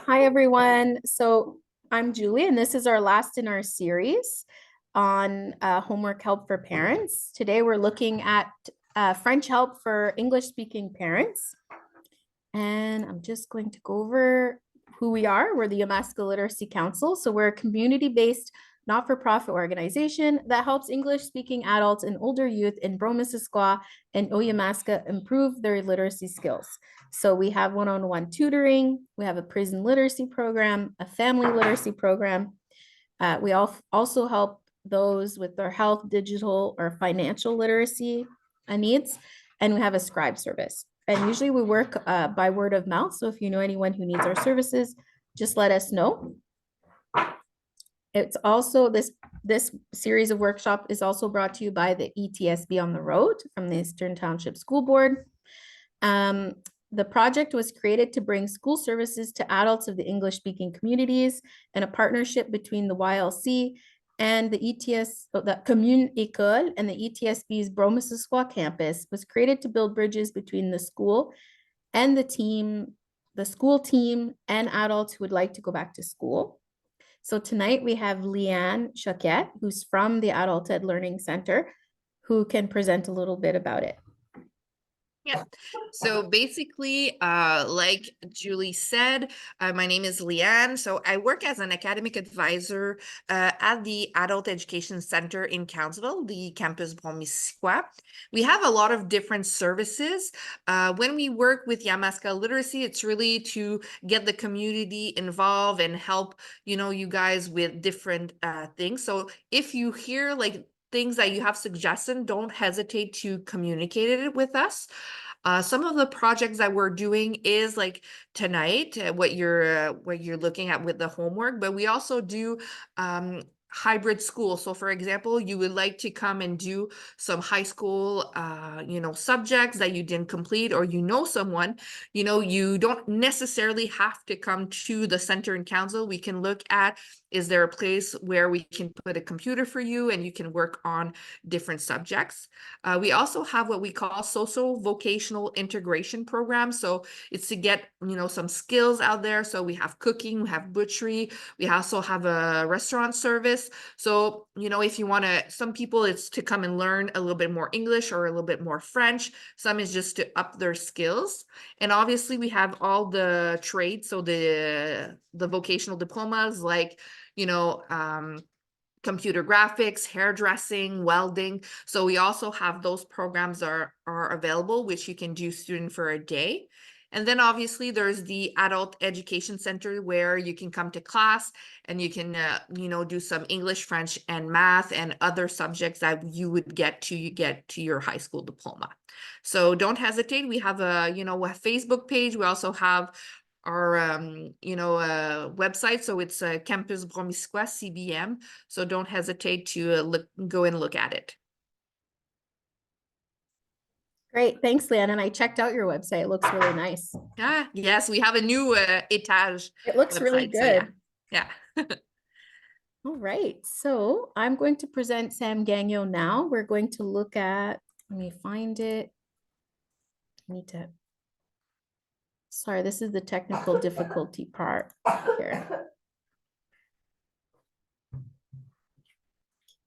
Hi, everyone. So I'm Julie, and this is our last in our series on homework help for parents. Today, we're looking at French help for English-speaking parents. And I'm just going to go over who we are. We're the Yamaska Literacy Council. So we're a community-based not-for-profit organization that helps English-speaking adults and older youth in Brome-Missisquoi and Oyamaska improve their literacy skills. So we have one-on-one tutoring, we have a prison literacy program, a family literacy program. We also help those with their health, digital, or financial literacy needs, and we have a scribe service. And usually we work by word of mouth. So if you know anyone who needs our services, just let us know. It's also this series of workshop is also brought to you by the ETSB on the Road from the Eastern Township School Board. The project was created to bring school services to adults of the English-speaking communities, and a partnership between the YLC and the the Commune École and the ETSB's Brome-Missisquoi campus was created to build bridges between the school and the school team and adults who would like to go back to school. So tonight we have Leanne Choquette, who's from the Adult Ed Learning Center, who can present a little bit about it. Yeah, so basically, like Julie said, my name is Leanne. So I work as an academic advisor at the Adult Education Center in Countsville, the campus Brome-Missisquoi. We have a lot of different services. When we work with Yamaska Literacy, it's really to get the community involved and help, you guys with different things. So if you hear like things that you have suggested, don't hesitate to communicate it with us. Some of the projects that we're doing is like tonight, what you're looking at with the homework, but we also do hybrid school. So for example, you would like to come and do some high school, subjects that you didn't complete, or someone, you don't necessarily have to come to the center in council. We can look at, is there a place where we can put a computer for you and you can work on different subjects? We also have what we call social vocational integration programs. So it's to get, some skills out there. So we have cooking, we have butchery, we also have a restaurant service. So, if you want to, some people it's to come and learn a little bit more English or a little bit more French. Some is just to up their skills. And obviously we have all the trades. So the vocational diplomas, like, computer graphics, hairdressing, welding. So we also have those programs are available, which you can do student for a day. And then obviously there's the Adult Education Center where you can come to class and you can, do some English, French, and math and other subjects that you would get to your high school diploma. So don't hesitate. We have a Facebook page. We also have our website. So it's Campus Brome-Missisquoi CBM. So don't hesitate to go and look at it. Great, thanks, Leanne. And I checked out your website. It looks really nice. Yes, we have a new étage. It looks really good. So yeah. All right, so I'm going to present Sam Gagnon now. We're going to look at, let me find it. Sorry, this is the technical difficulty part here.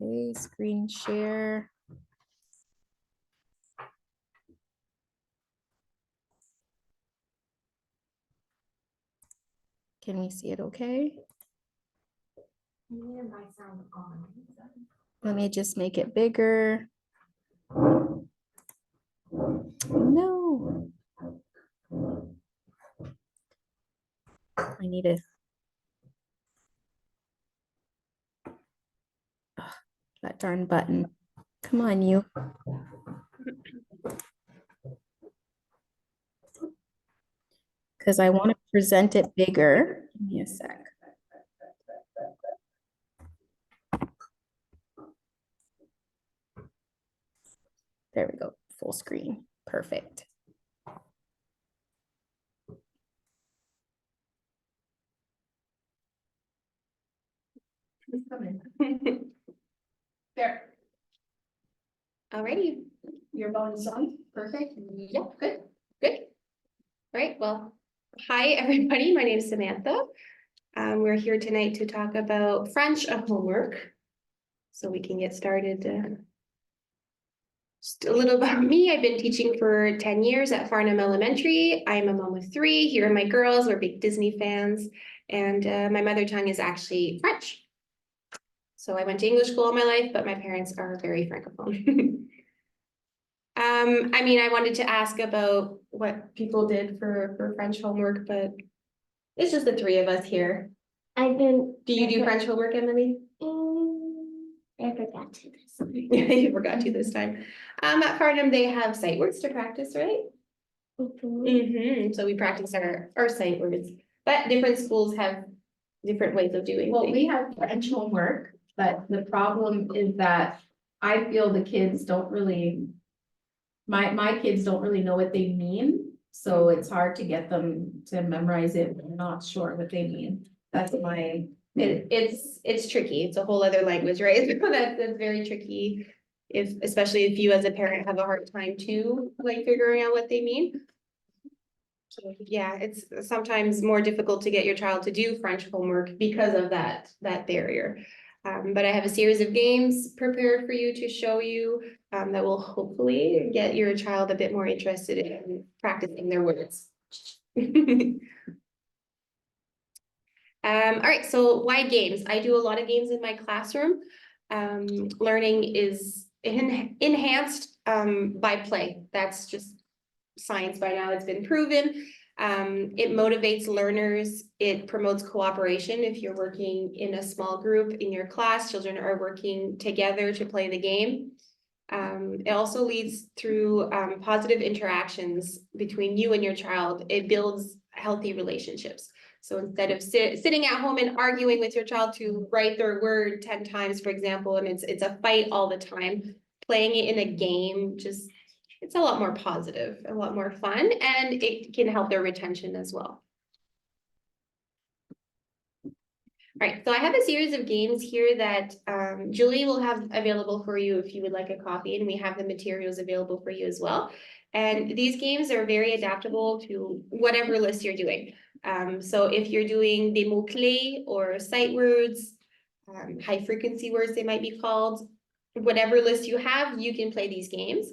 Okay, screen share. Can we see it okay? Let me just make it bigger. No. I need it. Oh, that darn button. Come on, you. Because I want to present it bigger. Give me a sec. There we go. Full screen. Perfect. There. Alrighty, your volume's on. Perfect. Yep, good. Good. All right, well, Hi, everybody. My name is Samantha. We're here tonight to talk about French homework. So we can get started. Just a little about me. I've been teaching for 10 years at Farnham Elementary. I'm a mom of 3. Here are my girls. We're big Disney fans. And my mother tongue is actually French. So I went to English school all my life, but my parents are very Francophone. I mean, I wanted to ask about what people did for French homework, but it's just the 3 of us here. Do you do French homework, Emily? I forgot to this. You forgot to this time. At Farnham, they have sight words to practice, right? So we practice our sight words, but different schools have different ways of doing Well, things. we have French homework, but the problem is that I feel the kids don't really. My kids don't really know what they mean, so it's hard to get them to memorize it. They're not sure what they mean. That's my. It's tricky. It's a whole other language, right? That's very tricky. Especially if you as a parent have a hard time too, like figuring out what they mean. So yeah, it's sometimes more difficult to get your child to do French homework because of that barrier. But I have a series of games prepared for you to show you that will hopefully get your child a bit more interested in practicing their words. All right, so why games? I do a lot of games in my classroom. Learning is enhanced by play. That's just science by now. It's been proven. It motivates learners. It promotes cooperation. If you're working in a small group in your class, children are working together to play the game. It also leads through positive interactions between you and your child. It builds healthy relationships. So instead of sitting at home and arguing with your child to write their word 10 times, for example, and it's a fight all the time, playing it in a game, just it's a lot more positive, a lot more fun, and it can help their retention as well. All right, so I have a series of games here that Julie will have available for you if you would like a copy, and we have the materials available for you as well. And these games are very adaptable to whatever list you're doing. So if you're doing des mots-clés or sight words, high frequency words they might be called, whatever list you have, you can play these games.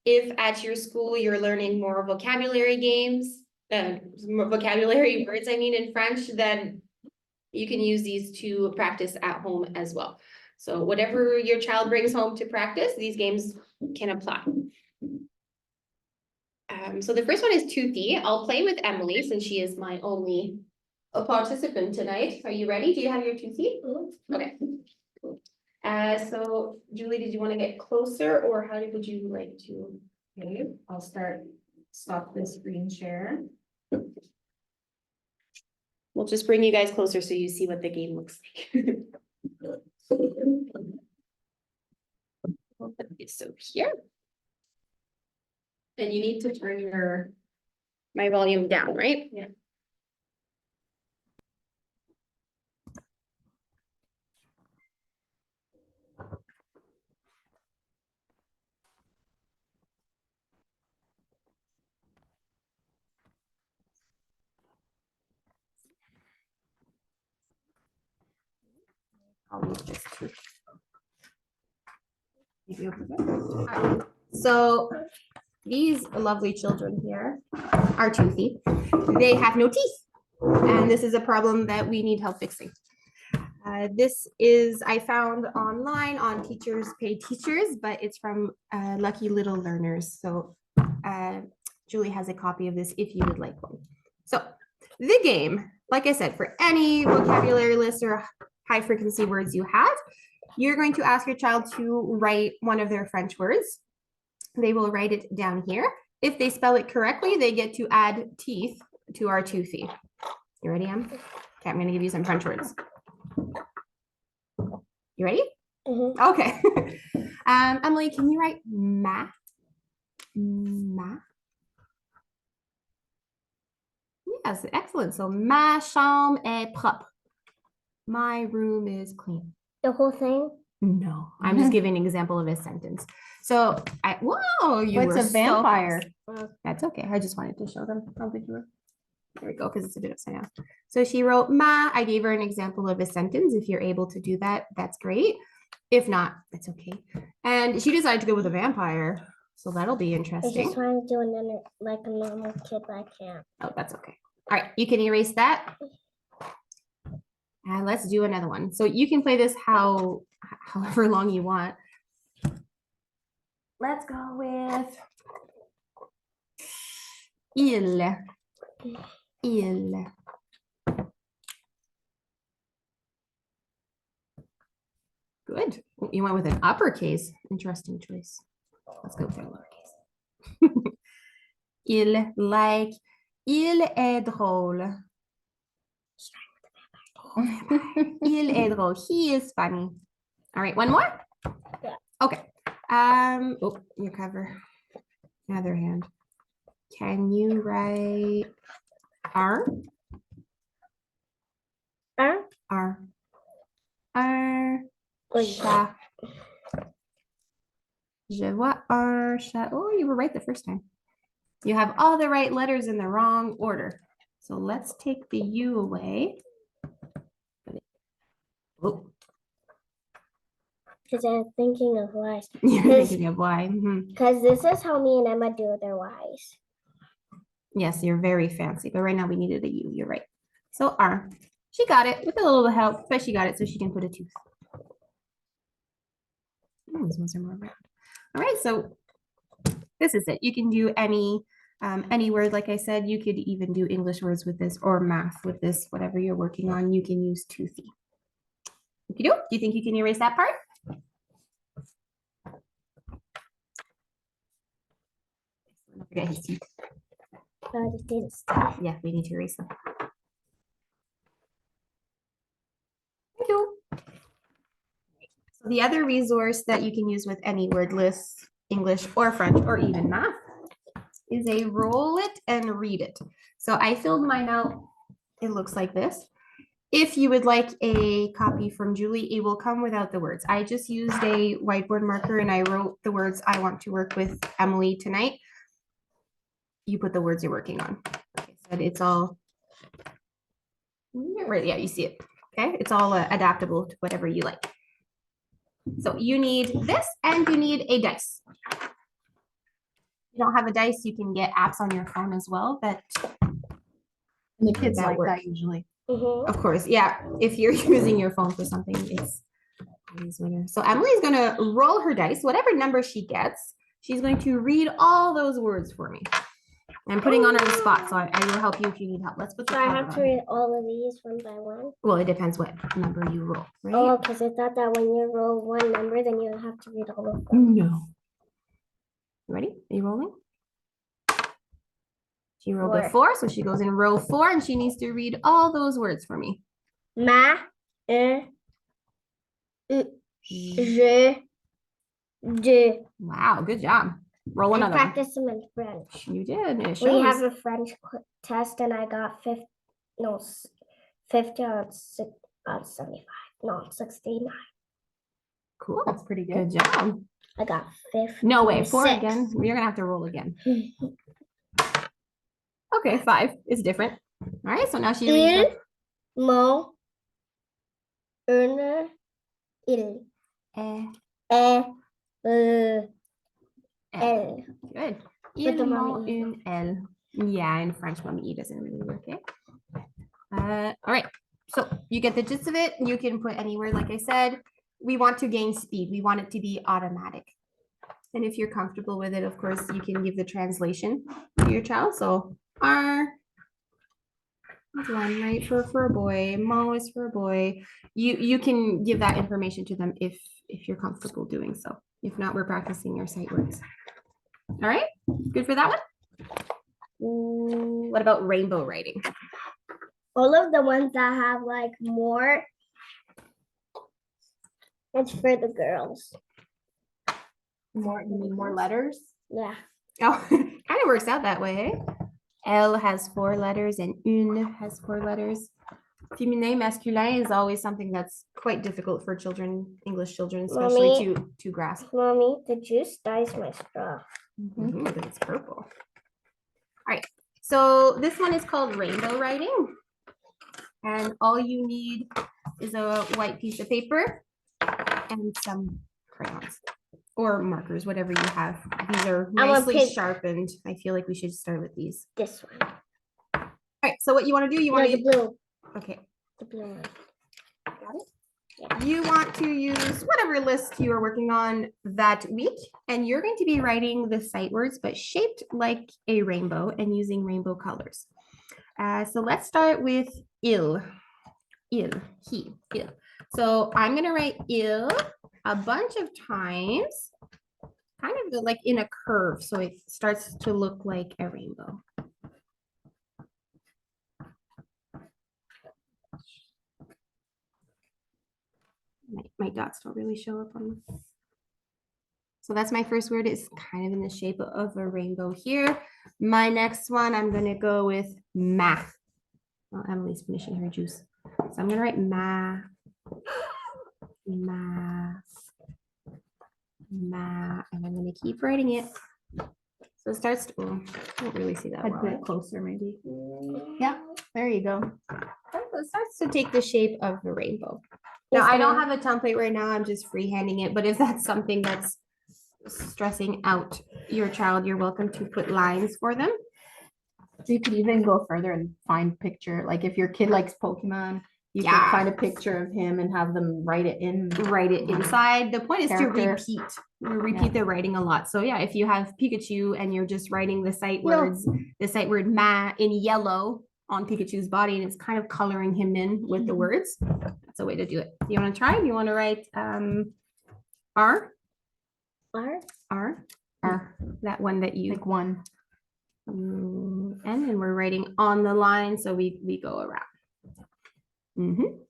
If at your school you're learning more vocabulary games, more vocabulary words, I mean, in French, then you can use these to practice at home as well. So whatever your child brings home to practice, these games can apply. So the first one is Toothy. I'll play with Emily since she is my only participant tonight. Are you ready? Do you have your Toothy? Okay. So Julie, did you want to get closer or how would you like to? Okay, I'll stop this screen share. We'll just bring you guys closer so you see what the game looks like. We'll put this over here. And you need to turn My volume down, right? Yeah. So these lovely children here are toothy. They have no teeth. And this is a problem that we need help fixing. This is, I found online on Teachers Pay Teachers, but it's from Lucky Little Learners. So Julie has a copy of this if you would like one. So the game, like I said, for any vocabulary list or high frequency words you have, you're going to ask your child to write one of their French words. They will write it down here. If they spell it correctly, they get to add teeth to our toothy. You ready, Em? Okay, I'm going to give you some French words. You ready? Mm-hmm. Okay. Emily, can you write ma? Ma. Yes, excellent. So ma chambre est propre. My room is clean. The whole thing? No, I'm just giving an example of a sentence. So whoa, you What's were a vampire? That's okay. I just wanted to show them how good you were. There we go, because it's a bit upside down. So she wrote ma. I gave her an example of a sentence. If you're able to do that, that's great. If not, that's okay. And she decided to go with a vampire. So that'll be I interesting. just want to do another like a normal kid, but I can't. Oh, that's okay. All right, you can erase that. And let's do another one. So you can play this however long you want. Let's go with il. Il. Good. You went with an uppercase. Interesting choice. Let's go for a lowercase. Il, like, il est drôle. Il est drôle. He is funny. All right, one more? Yeah. Okay. Oh, your cover. Other hand. Can you write R? R? R. R. Or Chat. Je vois un chat. Oh, you were right the first time. You have all the right letters in the wrong order. So let's take the U away. Oh, because I'm thinking of Y's. you're Because thinking of why. this is how me and Emma do their Y's. Yes, you're very fancy, but right now we needed a U. You're right. So R. She got it with a little help, but she got it so she can put a tooth. Oh, these ones are more round. All right, so this is it. You can do any word, like I said. You could even do English words with this or math with this, whatever you're working on. You can use toothy. Do you think you can erase that part? Don't forget his teeth. I just did Yeah, we need to erase them. Thank you. So the other resource that you can use with any word list, English or French or even math, is a roll it and read it. So I filled mine out. It looks like this. If you would like a copy from Julie, it will come without the words. I just used a whiteboard marker and I wrote the words I want to work with Emily tonight. You put the words you're working on. Like I said, it's all right. Yeah, you see it. Okay, it's all adaptable to whatever you like. So you need this and you need a dice. If you don't have a dice, you can get apps on your phone as well that the kids That like work. that usually. Mhm. Of course, yeah. If you're using your phone for something, it's always winner. So Emily's gonna roll her dice, whatever number she gets, she's going to read all those words for me. I'm putting on her the spot, so I will help you if you need help. Let's put the So I cover have to on. read all of these one by one. Well, it depends what number you roll, right? Oh, because I thought that when you roll one number, then you have to read all of them. No. You ready? Are you rolling? She rolled a 4, so she goes in row 4 and she needs to read all those words for me. Ma, je, de. Wow, good job. Roll I another one. practiced them in French. You did. It We have shows. a French test and I got 50 on 75. No, 69. Cool. That's pretty good. Good job. I got 50. No way. 4 again. You're gonna have to roll again. Okay, 5 is different. All right, so now she reads Il, mon, une, il, the elle. L. Good. With Il the m'a mommy E. une L. Yeah, in French, mommy E doesn't really work, eh? All right, so you get the gist of it. You can put any word, like I said. We want to gain speed. We want it to be automatic. And if you're comfortable with it, of course, you can give the translation to your child. So R is one, right? For a boy. Mo is for a boy. You can give that information to them if you're comfortable doing so. If not, we're practicing your sight words. All right, good for that one. What about rainbow writing? All of the ones that have like more, it's for the girls. More, you mean more letters? Yeah. Oh, kind of works out that way. Eh? L has 4 letters and une has 4 letters. Féminin, masculin is always something that's quite difficult for children, English children, especially Mommy. to grasp. Mommy, the juice dyes my straw. But it's purple. All right, So this one is called rainbow writing. And all you need is a white piece of paper and some crayons or markers, whatever you have. These are I want nicely pink. sharpened. I feel like we should start with these. This one. All right, so what you want to do, you No, want the to, blue. okay, The blue one. you want to use whatever list you are working on that week, and you're going to be writing the sight words, but shaped like a rainbow and using rainbow colors. So let's start with il, he, il. So I'm gonna write il a bunch of times, kind of like in a curve, so it starts to look like a rainbow. My dots don't really show up on this. So that's my first word. It's kind of in the shape of a rainbow here. My next one, I'm gonna go with ma. Well, Emily's finishing her juice. So I'm gonna write ma, ma, ma, and I'm gonna keep writing it. So it starts to, well, I don't really see that I'd well. put it closer maybe. Yeah, there you go. So it starts to take the shape of a rainbow. Now, I don't have a template right now. I'm just freehanding it, but if that's something that's stressing out your child, you're welcome to put lines for them. So you could even go further and find picture, like if your kid likes Pokemon, you could Yeah. find a picture of him and have them write it in. Write it inside. The point is to Character. repeat. We repeat the writing a lot. So yeah, if you have Pikachu and you're just writing the sight No. words, the sight word ma in yellow on Pikachu's body, and it's kind of coloring him in with the Mhm. words. That's a way to do it. You want to try? You want to write R? R. R? R. That one that you Like one. and then we're writing on the line, so we go around. Mhm.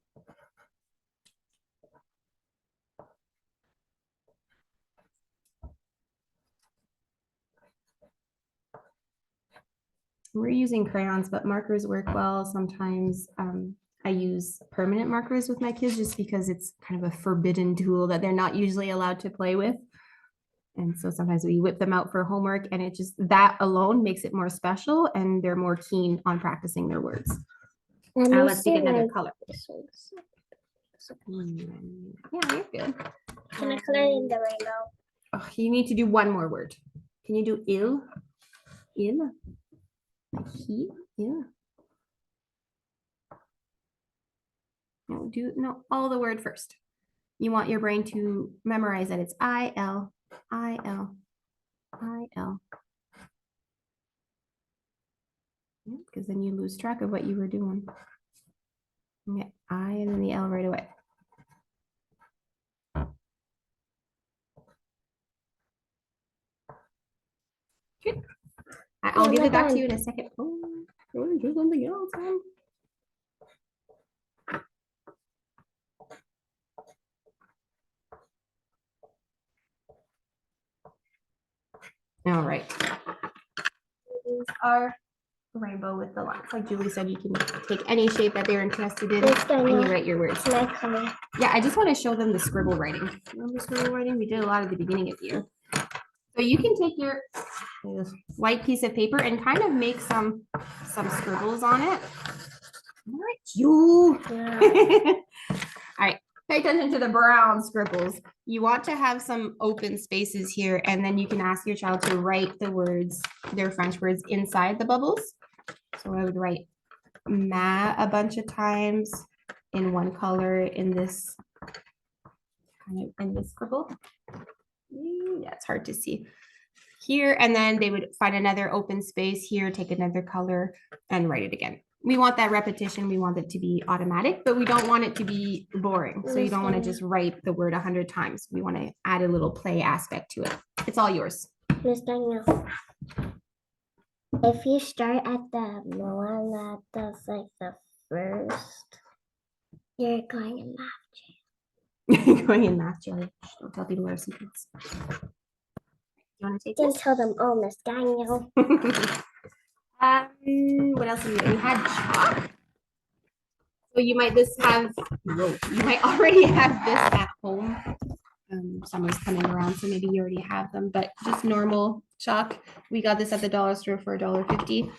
We're using crayons, but markers work well. Sometimes I use permanent markers with my kids just because it's kind of a forbidden tool that they're not usually allowed to play with. And so sometimes we whip them out for homework, and it just, that alone makes it more special, and they're more keen on practicing their words. Let Now me let's pick see another my- color. this one's- Yeah, you're good. Can I color in the rainbow? Oh, you need to do one more word. Can you do il? Il? Like he? Il? No, all the word first. You want your brain to memorize that it's I-L, I-L, I-L. Because then you lose track of what you were doing. Yeah, I and then the L right away. Good. I'll Yeah, give we're it back to done. you in a second. Oh, do something else. Huh? All right. These are rainbow with the lines. Like Julie said, you can take any shape that they're interested in Yes, and you Daniel. write your words. Can I color? Yeah, I just want to show them the scribble writing. Remember scribble writing? We did a lot at the beginning of the year. So you can take your white piece of paper and kind of make some scribbles on it. All right, you. Yeah. All right, pay attention to the brown scribbles. You want to have some open spaces here, and then you can ask your child to write the words, their French words, inside the bubbles. So I would write ma a bunch of times in one color in this kind of in this scribble. Yeah, it's hard to see here, and then they would find another open space here, take another color and write it again. We want that repetition. We want it to be automatic, but we don't want it to be boring. So you don't want to just write the word 100 times. We want to add a little play aspect to it. It's all yours. Miss Daniel. If you start at the one that does like the first, you're going in math. Going in math, Julie. Don't tell people our secrets. You want to take Don't this? tell them, oh, Miss Daniel. What else did we do? We had chalk. So you might you might already have this at home. Summer's coming around, so maybe you already have them, but just normal chalk. We got this at the dollar store for $1.50.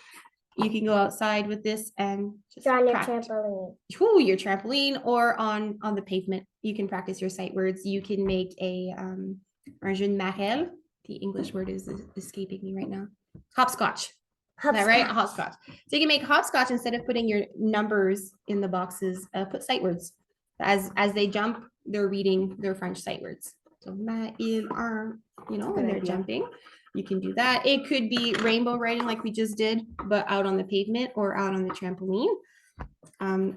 You can go outside with this and just Draw on your practice. trampoline. Your trampoline or on the pavement. You can practice your sight words. You can make un jeune marelle. The English word is escaping me right now. Hopscotch. Is that right? Hopscotch. So you can make hopscotch instead of putting your numbers in the boxes. Put sight words. As they jump, they're reading their French sight words. So ma, il, ar, when Good they're idea. jumping, you can do that. It could be rainbow writing like we just did, but out on the pavement or out on the trampoline.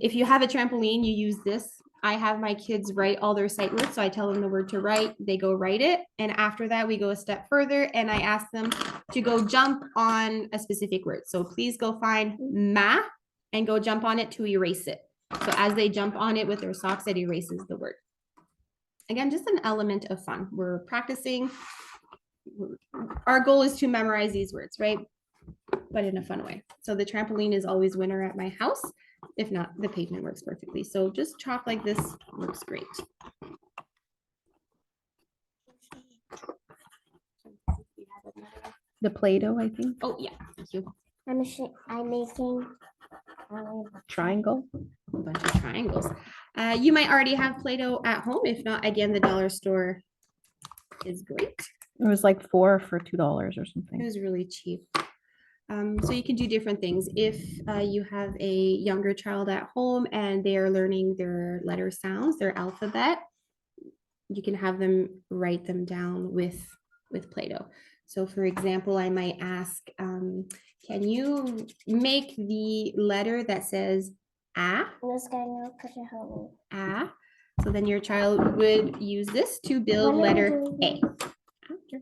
If you have a trampoline, you use this. I have my kids write all their sight words. So I tell them the word to write, they go write it. And after that, we go a step further and I ask them to go jump on a specific word. So please go find ma and go jump on it to erase it. So as they jump on it with their socks, it erases the word. Again, just an element of fun. We're practicing. Our goal is to memorize these words, right? But in a fun way. So the trampoline is always winner at my house. If not, the pavement works perfectly. So just chalk like this works great. The Play-Doh, I think. Oh yeah, thank you. I'm making Triangle. A bunch of triangles. You might already have Play-Doh at home. If not, again, the dollar store is great. It was like 4 for $2 or It something. was really cheap. So you can do different things. If you have a younger child at home and they are learning their letter sounds, their alphabet, you can have them write them down with Play-Doh. So for example, I might ask, can you make the letter that says A? this guy now. Could you help me? A. So then your child would use this to build When are we letter doing A. After.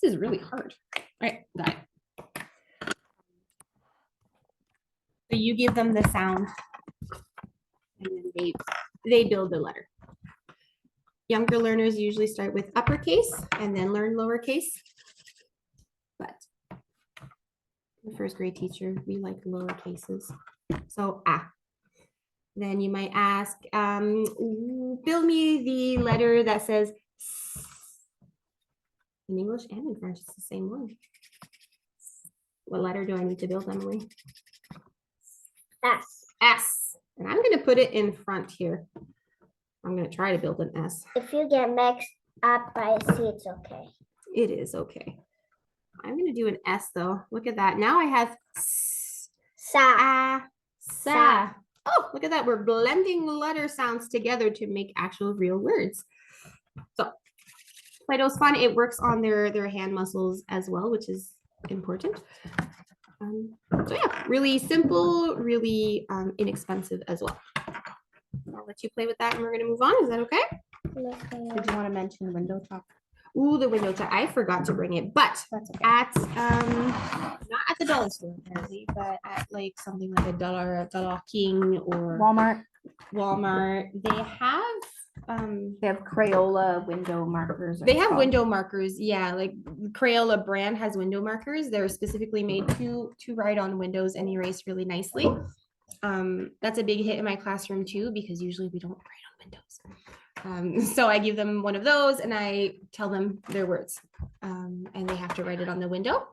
This is really hard. All right, got it. So you give them the sound and then they build the letter. Younger learners usually start with uppercase and then learn lowercase. But the first grade teacher, we like lower cases. So A. Then you might ask, build me the letter that says S. In English and in French, it's the same one. What letter do I need to build, Emily? S. S. And I'm going to put it in front here. I'm going to try to build an S. If you get mixed up by a C, it's okay. It is okay. I'm going to do an S though. Look at that. Now I have S. Sa. Sa. Oh, look at that. We're blending letter sounds together to make actual real words. So Play-Doh's fun. It works on their hand muscles as well, which is important. So yeah, really simple, really inexpensive as well. I'll let you play with that and we're going to move on. Is that okay? Did you want to mention window chalk? Ooh, the window chalk. I forgot to bring it, but That's okay. at not at the dollar store apparently, but at like something like a Dollar King or Walmart, they have Crayola window markers. they have window markers. Yeah, like Crayola brand has window markers. They're specifically made to write on windows and erase really nicely. That's a big hit in my classroom too, because usually we don't write on windows. So I give them one of those and I tell them their words, and they have to write it on the window.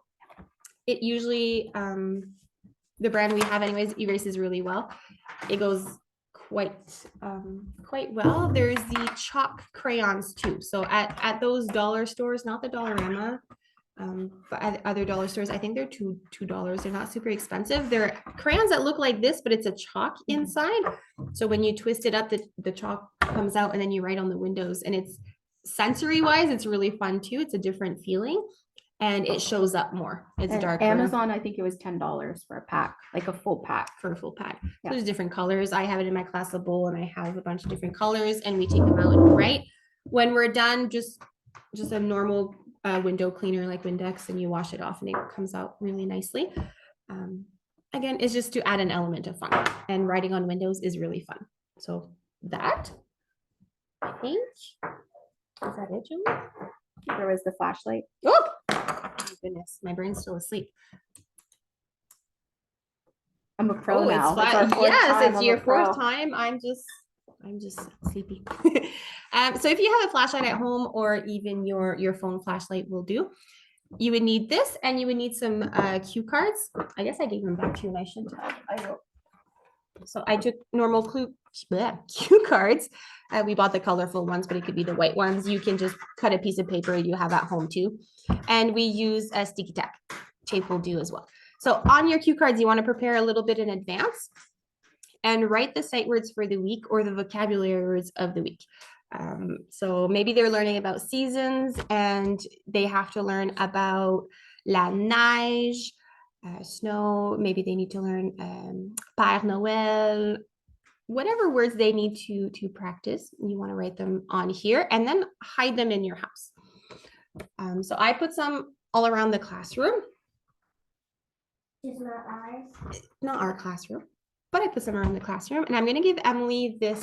It usually, the brand we have anyways, erases really well. It goes quite well. There's the chalk crayons too. So at those dollar stores, not the Dollarama, but at other dollar stores, I think they're $2. They're not super expensive. They're crayons that look like this, but it's a chalk inside. So when you twist it up, the chalk comes out and then you write on the windows, and it's sensory wise, it's really fun too. It's a different feeling and it shows up more. It's darker. Amazon, I think it was $10 for a pack, like a full pack. For a full pack. Yeah. There's different colors. I have it in my class of bowl and I have a bunch of different colors and we take them out and write. When we're done, just a normal window cleaner like Windex, and you wash it off and it comes out really nicely. Again, it's just to add an element of fun, and writing on windows is really fun. So that, I think, is that it, Julie? There was the flashlight. Oh, my goodness, my brain's still asleep. I'm a pro Oh, now. it's It's our fun. fourth Yes, time it's I'm a your fourth pro. time. I'm just sleepy. So if you have a flashlight at home, or even your phone flashlight will do, you would need this, and you would need some cue cards. I guess I gave them back to you and I shouldn't have. I don't. So I took normal cue cards. We bought the colorful ones, but it could be the white ones. You can just cut a piece of paper you have at home too. And we use a sticky tack. Tape will do as well. So on your cue cards, you want to prepare a little bit in advance and write the sight words for the week or the vocabulary words of the week. So maybe they're learning about seasons and they have to learn about la neige, snow. Maybe they need to learn Père Noël, whatever words they need to practice. You want to write them on here and then hide them in your house. So I put some all around the classroom. It's not ours. Not our classroom, but I put some around the classroom. And I'm going to give Emily this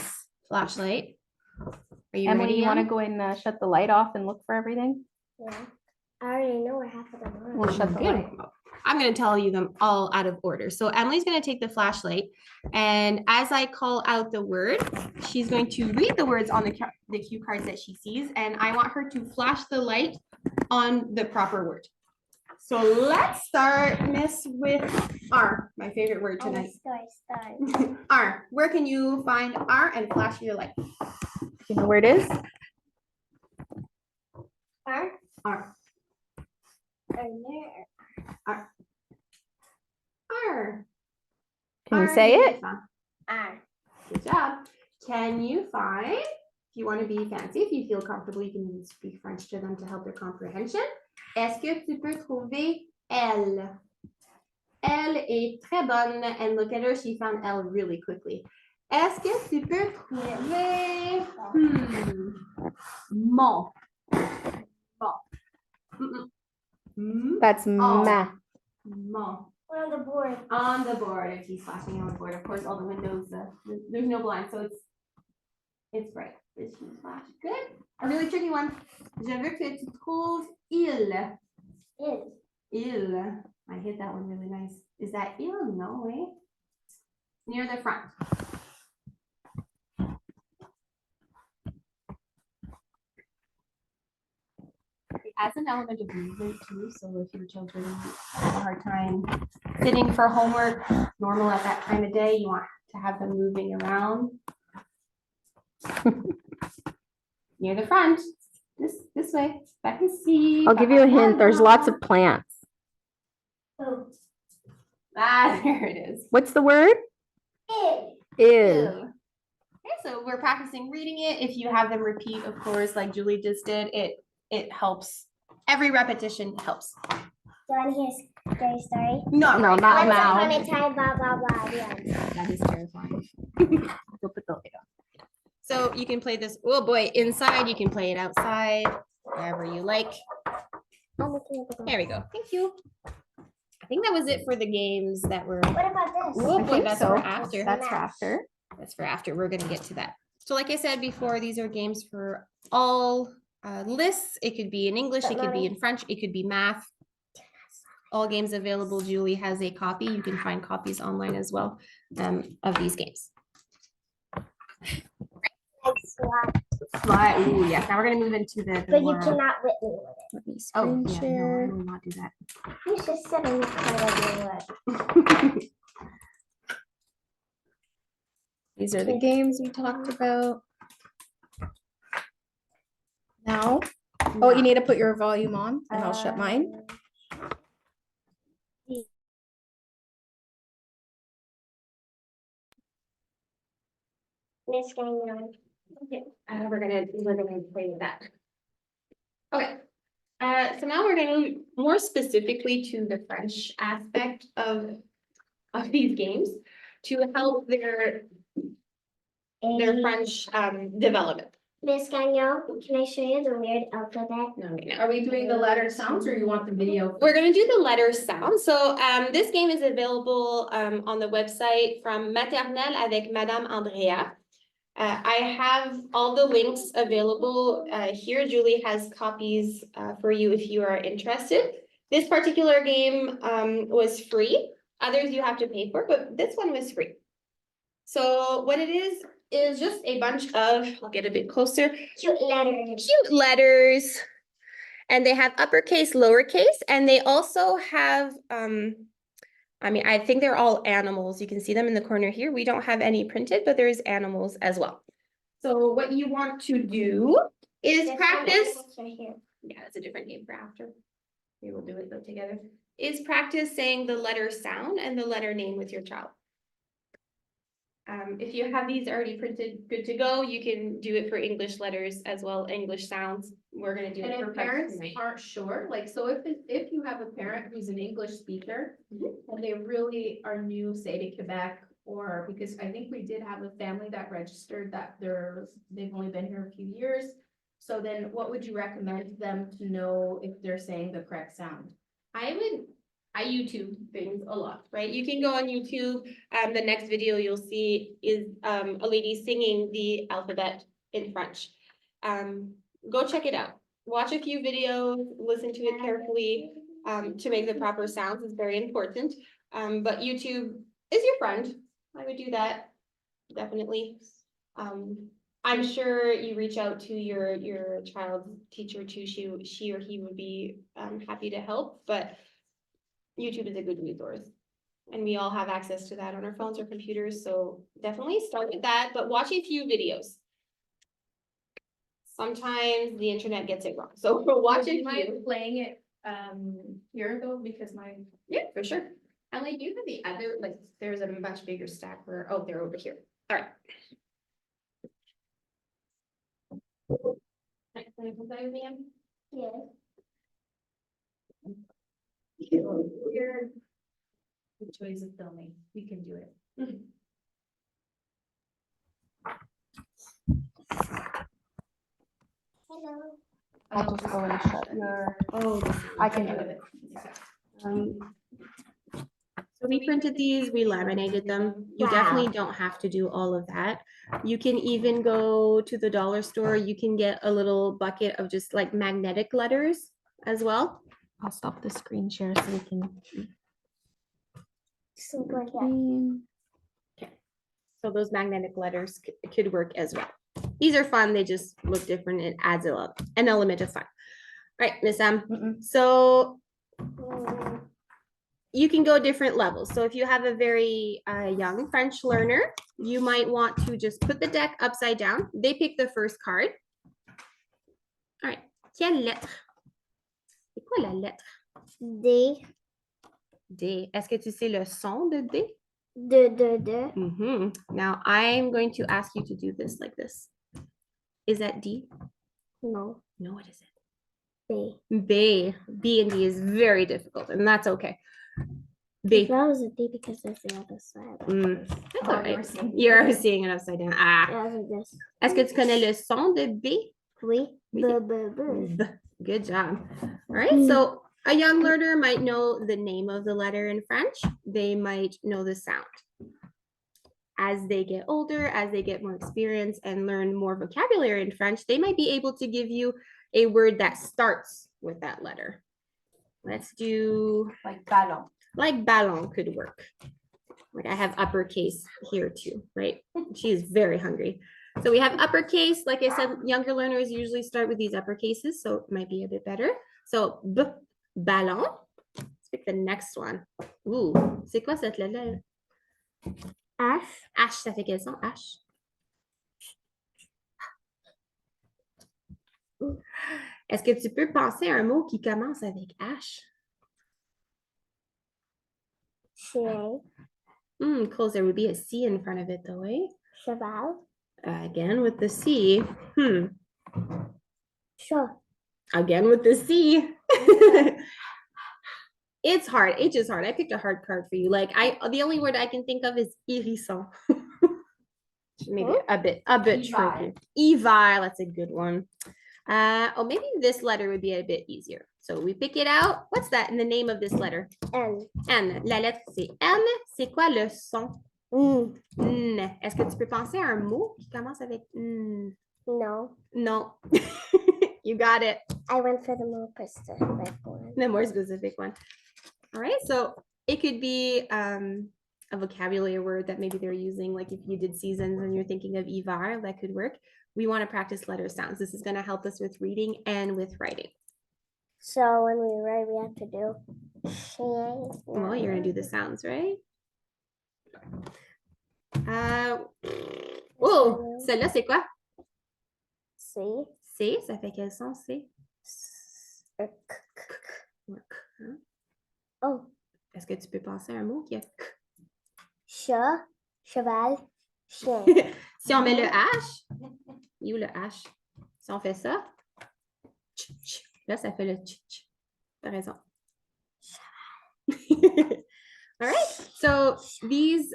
flashlight. Are you Emily, ready? you want to Em? go and shut the light off and look for everything? Yeah. I already know where half of them are. We'll shut the Good. light. I'm going to tell you them all out of order. So Emily's going to take the flashlight, and as I call out the word, she's going to read the words on the cue cards that she sees, and I want her to flash the light on the proper word. So let's start, Miss, with R, my favorite word Oh, tonight. start. R. Where can you find R and flash your light? You know where it is? R. R. Or there. R. R. Can you R, say you it? find- R. Good job. Can you find, if you want to be fancy, if you feel comfortable, you can even speak French to them to help their comprehension. Est-ce que tu peux trouver Elle? Elle est très bonne. And look at her, she found Elle really quickly. Est-ce que tu peux trouver Mon? Mon. Mm-mm. Mm. That's Oh. ma. Mon. On the board. On the board, if he's flashing on the board, of course, all the windows, there's no blind, so it's bright. This one flash. Good. A really tricky one. Je veux que tu trouves il. Is. Il. I hit that one really nice. Is that il? No way. Near the front. It adds an element of movement too, so if your children have a hard time sitting for homework, normal at that time of day, you want to have them moving around. Near the front, this way, if I can see. I'll give you a hint. There's lots of plants. Oh. Ah, there it is. What's the word? Is. Ew. Okay, so we're practicing reading it. If you have them repeat, of course, like Julie just did, it helps. Every repetition helps. Do you want to hear scary story? Not No, right not now. now. Once upon a time, blah, blah, blah. Yeah. That is terrifying. Go put the light on. So you can play this, oh boy, inside. You can play it outside, wherever you like. I'm looking at the There we go. Thank you. I think that was it for the games that were. What about this? Oh I boy, think that's so. for after. That's for after. That's for after. We're gonna get to that. So like I said before, these are games for all lists. It could be in English, it could be in French, it could be math. All games available. Julie has a copy. You can find copies online as well of these games. Slide. Ooh, yes. Now we're gonna move into the But you more- cannot whip me with it. Let me Oh, screen yeah, no, I share. will not do that. You should sit in the corner and do it. These are the games we talked about. Now, oh, you need to put your volume on and I'll shut mine. Miss Gagnon. We're gonna play with that. Okay, so now we're gonna move more specifically to the French aspect of these games to help their French development. Miss Gagnon, can I show you the weird alphabet? No. Are we doing the letter sounds or you want the video? We're gonna do the letter sound. So this game is available on the website from Maternelle avec Madame Andrea. I have all the links available here. Julie has copies for you if you are interested. This particular game was free. Others you have to pay for, but this one was free. So what it is just a bunch of, I'll get a bit closer, Cute letters. cute letters. And they have uppercase, lowercase, and they also have, I mean, I think they're all animals. You can see them in the corner here. We don't have any printed, but there's animals as well. So what you want to do is practice. Yeah, it's a different name for after. We will do it though together. Is practice saying the letter sound and the letter name with your child. If you have these already printed, good to go. You can do it for English letters as well, English sounds. We're gonna do And it for if parents practice tonight. aren't sure, like, so if you have a parent who's an English speaker Mhm. and they really are new, say to Quebec, or because I think we did have a family that registered that they've only been here a few years. So then what would you recommend them to know if they're saying the correct sound? I YouTube things a lot, right? You can go on YouTube. The next video you'll see is a lady singing the alphabet in French. Go check it out. Watch a few videos, listen to it carefully to make the proper sounds is very important. But YouTube is your friend. I would do that, definitely. I'm sure you reach out to your child's teacher too. She or he would be happy to help, but YouTube is a good resource. And we all have access to that on our phones or computers, so definitely start with that, but watch a few videos. Sometimes the internet gets it wrong, so watch a few. Playing it here though, because Yeah, for sure. And like you have the other, like, there's a much bigger stack where, oh, they're over here. All right. Right, can I put that in? Yes. Your the choice of filming, we can do it. Hello. I'll just go and shut your, I can do it. So we printed these, we laminated them. You Wow. definitely don't have to do all of that. You can even go to the dollar store. You can get a little bucket of just like magnetic letters as well. I'll stop the screen share so we can. So good, yeah. Okay. So those magnetic letters could work as well. These are fun. They just look different. It adds an element of fun. All right, Miss M. So you can go different levels. So if you have a very young French learner, you might want to just put the deck upside down. They pick the first card. All right. Quelle lettre? C'est quoi la lettre? D. D. Est-ce que tu sais le son de D? De. Mhm. Now I'm going to ask you to do this like this. Is that D? No. No, what is it? B. B. B and D is very difficult, and that's okay. B. That was a D because it's the other side. That's all right. You're seeing it upside down. Ah. Yeah, like this. Est-ce que tu connais le son de B? Oui. Oui. B. B. Good job. All right. So a young learner might know the name of the letter in French. They might know the sound. As they get older, as they get more experience and learn more vocabulary in French, they might be able to give you a word that starts with that letter. Let's do Like ballon. like ballon could work. Like I have uppercase here too, right? She is very hungry. So we have uppercase. Like I said, younger learners usually start with these uppercases, so it might be a bit better. So B, ballon. Let's pick the next one. Ooh, c'est quoi cette lettre? H. H, ça fait quel son? H. Est-ce que tu peux penser à un mot qui commence avec H? C. Close. There would be a C in front of it though, eh? Cheval. Again with the C. Sure. Again with the C. It's hard. H is hard. I picked a hard card for you. Like the only word I can think of is hérisson. Maybe a bit tricky. Evil, that's a good one. Oh, maybe this letter would be a bit easier. So we pick it out. What's that in the name of this letter? N. N. La lettre c'est N. C'est quoi le son? N. Est-ce que tu peux penser à un mot qui commence avec N? No. No. You got it. I went for the more specific one. The more specific one. All right, so it could be a vocabulary word that maybe they're using, like if you did seasons and you're thinking of Ivar, that could work. We want to practice letter sounds. This is going to help us with reading and with writing. So when we write, we have to do shing. Well, you're gonna do the sounds, right? Oh, celle-là, c'est quoi? See? C, ça fait quel son, C? Or Ou K, hein? Oh, Est-ce que tu peux penser à un mot qui a K? chat, cheval, chien. Si on met le H, il est où le H? Si on fait ça, là, ça fait le tch. T'as raison. All right. So these,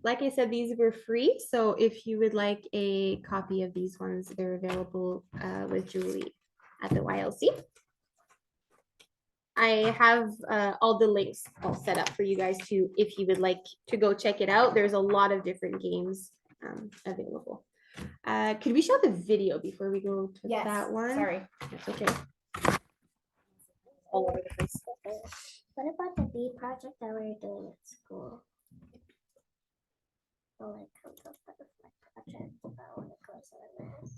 like I said, these were free. So if you would like a copy of these ones, they're available with Julie at the YLC. I have all the links all set up for you guys to, if you would like to go check it out. There's a lot of different games available. Could we show the video before we go to that one? Sorry. That's okay. All over the place. What about the bee project that we were doing at school? Oh, like comes up butterfly project about when it goes on this.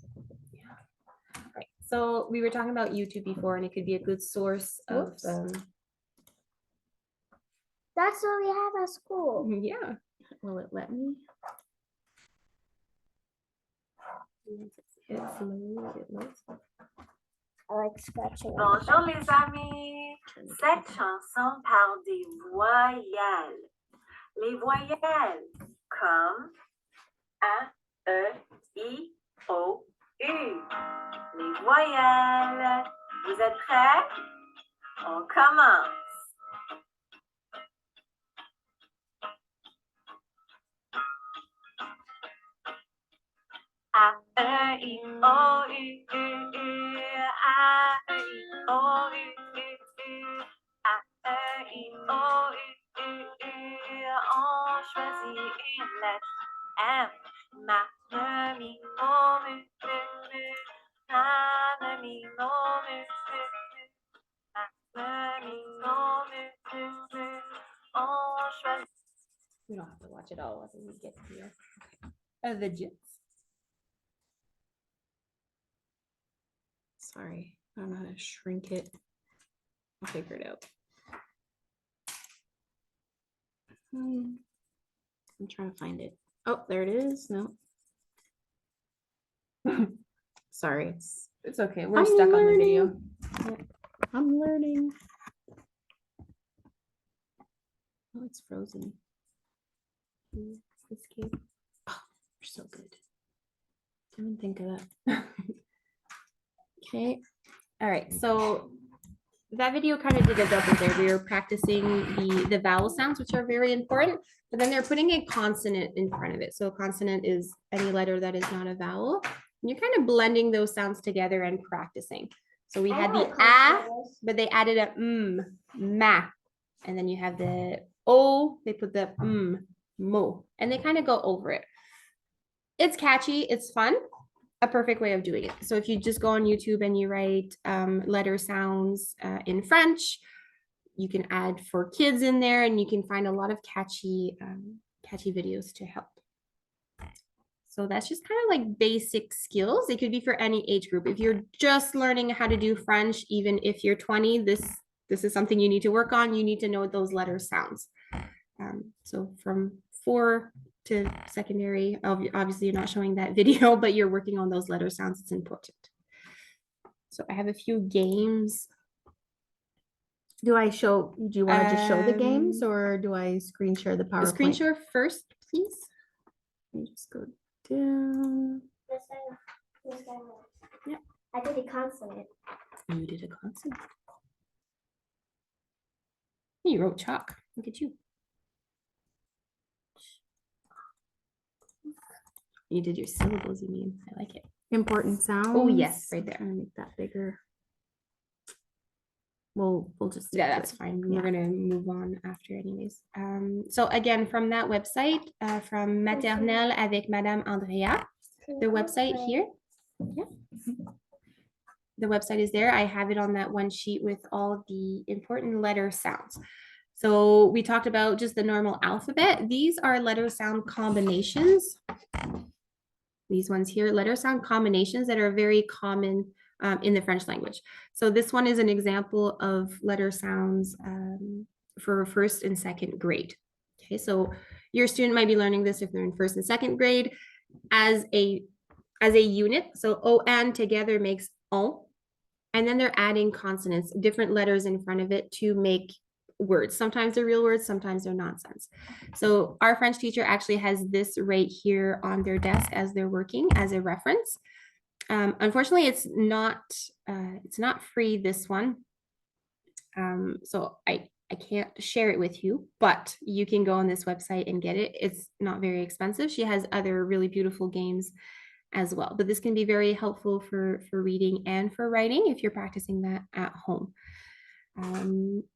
Right. So we were talking about YouTube before, and it could be a good source of Oops. That's what we have at school. yeah. Will it let me? It's low, it loads. I like scratching. Bonjour les amis. Cette chanson parle des voyelles. Les voyelles comme A, E, I, O, U. Les voyelles. Vous êtes prêts? On commence. A, E, I, O, U, U, U. A, E, I, O, U, U, U. A, E, I, O, U, U, U. On choisit une lettre. M. Ma, me, mi, mo, mu, mu, mu. Ma, me, mi, mo, mu, mu, mu. Ma, me, mi, mo, mu, mu, mu. On choisit. We don't have to watch it all as we get here. The jits. Sorry, I don't know how to shrink it. I'll figure it out. I'm trying to find it. Oh, there it is. No. Sorry, it's okay. We're I'm stuck on the video. I'm learning. Oh, it's frozen. Escape. Oh, you're so good. Didn't think of that. Okay. All right. So that video kind of did a double there. We were practicing the vowel sounds, which are very important, but then they're putting a consonant in front of it. So a consonant is any letter that is not a vowel. And you're kind of blending those sounds together and practicing. So we had the ah, but they added a ma, and then you have the o, they put the mo, and they kind of go over it. It's catchy, it's fun, a perfect way of doing it. So if you just go on YouTube and you write letter sounds in French, you can add for kids in there, and you can find a lot of catchy videos to help. So that's just kind of like basic skills. It could be for any age group. If you're just learning how to do French, even if you're 20, this is something you need to work on. You need to know those letter sounds. So from 4 to secondary, obviously you're not showing that video, but you're working on those letter sounds. It's important. So I have a few games. Do you want to just show the games, or do I screen share the PowerPoint? Screen share first, please. Let me just go down. This guy. Yeah. I did a consonant. You did a consonant. You wrote chalk. Look at you. You did your syllables, you mean. I like it. Important sounds. Oh, yes, right there. I'm gonna make that bigger. We'll just. Yeah, stick to that's it. fine. Yeah. We're gonna move on after anyways. So again, from that website, from Maternelle avec Madame Andrea, the website here. Yeah. The website is there. I have it on that one sheet with all the important letter sounds. So we talked about just the normal alphabet. These are letter sound combinations. These ones here, letter sound combinations that are very common in the French language. So this one is an example of letter sounds for first and second grade. Okay, so your student might be learning this if they're in first and second grade as a unit. So O and together makes on, and then they're adding consonants, different letters in front of it to make words. Sometimes they're real words, sometimes they're nonsense. So our French teacher actually has this right here on their desk as they're working as a reference. Unfortunately, it's not free, this one. So I can't share it with you, but you can go on this website and get it. It's not very expensive. She has other really beautiful games as well, but this can be very helpful for reading and for writing if you're practicing that at home.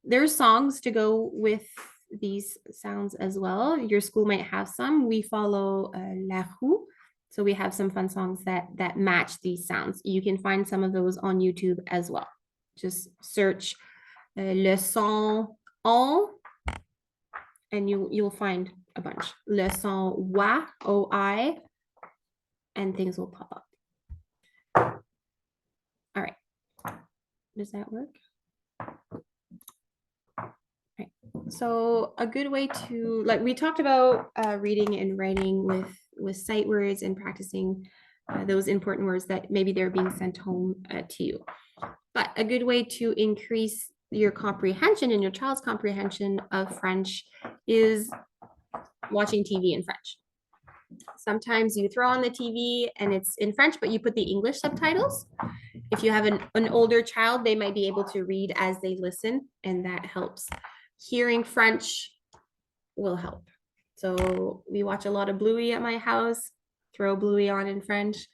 There's songs to go with these sounds as well. Your school might have some. We follow La Roue, so we have some fun songs that match these sounds. You can find some of those on YouTube as well. Just search le son on, and you'll find a bunch. Le son wa, O-I, and things will pop up. All right. Does that work? Right. So a good way to, like we talked about reading and writing with sight words and practicing those important words that maybe they're being sent home to you. But a good way to increase your comprehension and your child's comprehension of French is watching TV in French. Sometimes you throw on the TV and it's in French, but you put the English subtitles. If you have an older child, they might be able to read as they listen, and that helps. Hearing French will help. So we watch a lot of Bluey at my house. Throw Bluey on in French.